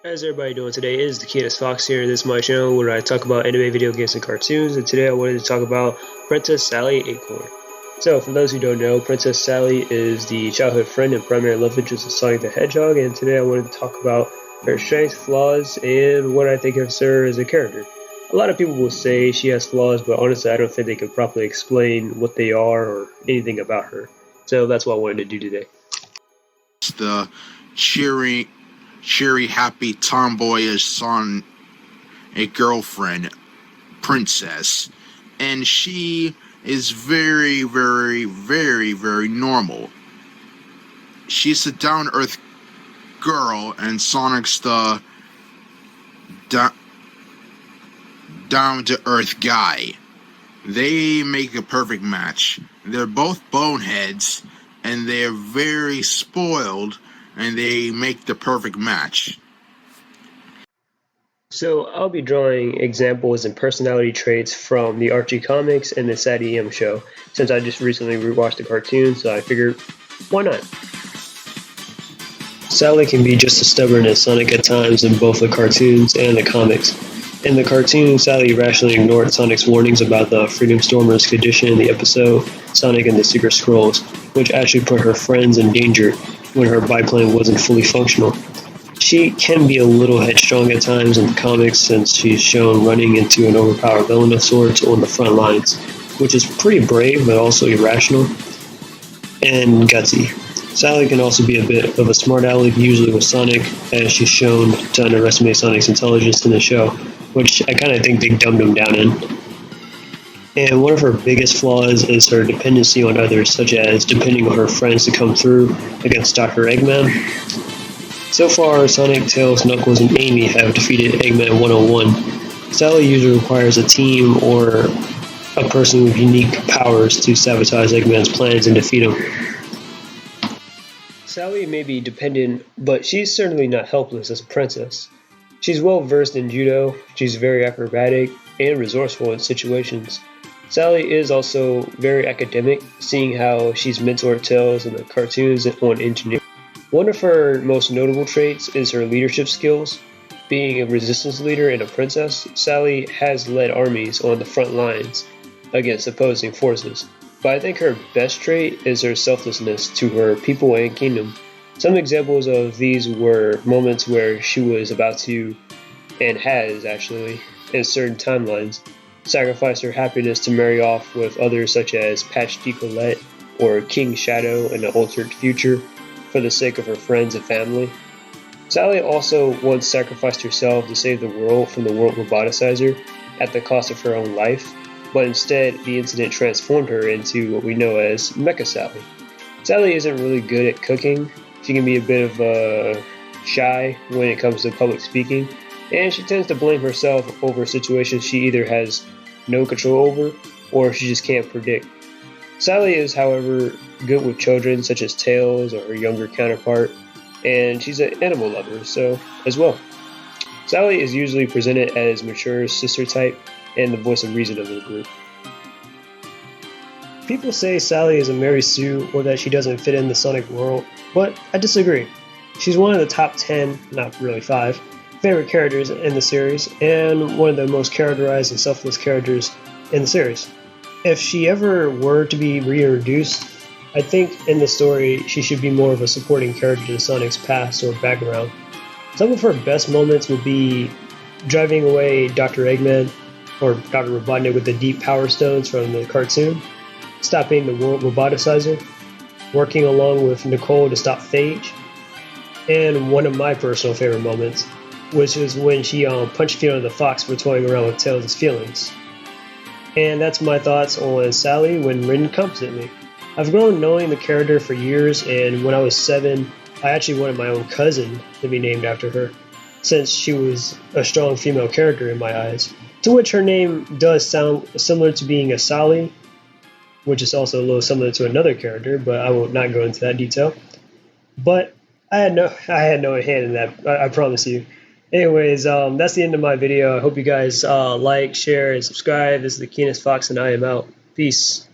How's everybody doing today? It is the Keenest Fox here, and this is my channel where I talk about anime, video games, and cartoons. And today I wanted to talk about Princess Sally Acorn. So, for those who don't know, Princess Sally is the childhood friend and primary love interest of Sonic the Hedgehog, and today I wanted to talk about her strengths, flaws, and what I think of her as a character. A lot of people will say she has flaws, but honestly, I don't think they can properly explain what they are or anything about her. So that's what I wanted to do today. The cheery, happy, tomboyish son, a girlfriend, princess, and she is very, very, very, very normal. She's a down-to-earth girl, and Sonic's the down-to-earth guy. They make a perfect match. They're both boneheads, and they're very spoiled, and they make the perfect match. So I'll be drawing examples and personality traits from the Archie comics and the Sad EM show, since I just recently rewatched the cartoon, so I figured, why not? Sally can be just as stubborn as Sonic at times in both the cartoons and the comics. In the cartoon, Sally irrationally ignored Sonic's warnings about the Freedom Stormer's condition in the episode Sonic and the Secret Scrolls, which actually put her friends in danger when her biplane wasn't fully functional. She can be a little headstrong at times in the comics, since she's shown running into an overpowered villain of sorts on the front lines, which is pretty brave but also irrational and gutsy. Sally can also be a bit of a smart aleck, usually with Sonic, as she's shown to underestimate Sonic's intelligence in the show, which I kind of think they dumbed him down in. And one of her biggest flaws is her dependency on others, such as depending on her friends to come through against Dr. Eggman. So far, Sonic, Tails, Knuckles, and Amy have defeated Eggman 101. Sally usually requires a team or a person with unique powers to sabotage Eggman's plans and defeat him. Sally may be dependent, but she's certainly not helpless as a princess. She's well versed in judo, she's very acrobatic, and resourceful in situations. Sally is also very academic, seeing how she's mentored Tails in the cartoons on engineering. One of her most notable traits is her leadership skills. Being a resistance leader and a princess, Sally has led armies on the front lines against opposing forces. But I think her best trait is her selflessness to her people and kingdom. Some examples of these were moments where she was about to, and has actually, in certain timelines, sacrificed her happiness to marry off with others such as Patch Colette or King Shadow in an altered future, for the sake of her friends and family. Sally also once sacrificed herself to save the world from the world roboticizer at the cost of her own life, but instead the incident transformed her into what we know as Mecha Sally. Sally isn't really good at cooking. She can be a bit of shy when it comes to public speaking, and she tends to blame herself over situations she either has no control over or she just can't predict. Sally is, however, good with children such as Tails or her younger counterpart, and she's an animal lover, so as well. Sally is usually presented as mature sister type and the voice of reason of the group. People say Sally is a Mary Sue or that she doesn't fit in the Sonic world, but I disagree. She's one of the top 10, not really 5, favorite characters in the series, and one of the most characterized and selfless characters in the series. If she ever were to be reintroduced, I think in the story she should be more of a supporting character to Sonic's past or background. Some of her best moments would be driving away Dr. Eggman or Dr. Robotnik with the deep power stones from the cartoon, stopping the world roboticizer, working along with Nicole to stop Phage, and one of my personal favorite moments, which is when she punched Fiona the Fox for toying around with Tails' feelings. And that's my thoughts on Sally when written competently. I've grown knowing the character for years, and when I was 7, I actually wanted my own cousin to be named after her, since she was a strong female character in my eyes. To which her name does sound similar to being a Sally, which is also a little similar to another character, but I will not go into that detail. But I had no hand in that, I promise you. Anyways, that's the end of my video. I hope you guys like, share, and subscribe. This is the Keenest Fox, and I am out. Peace.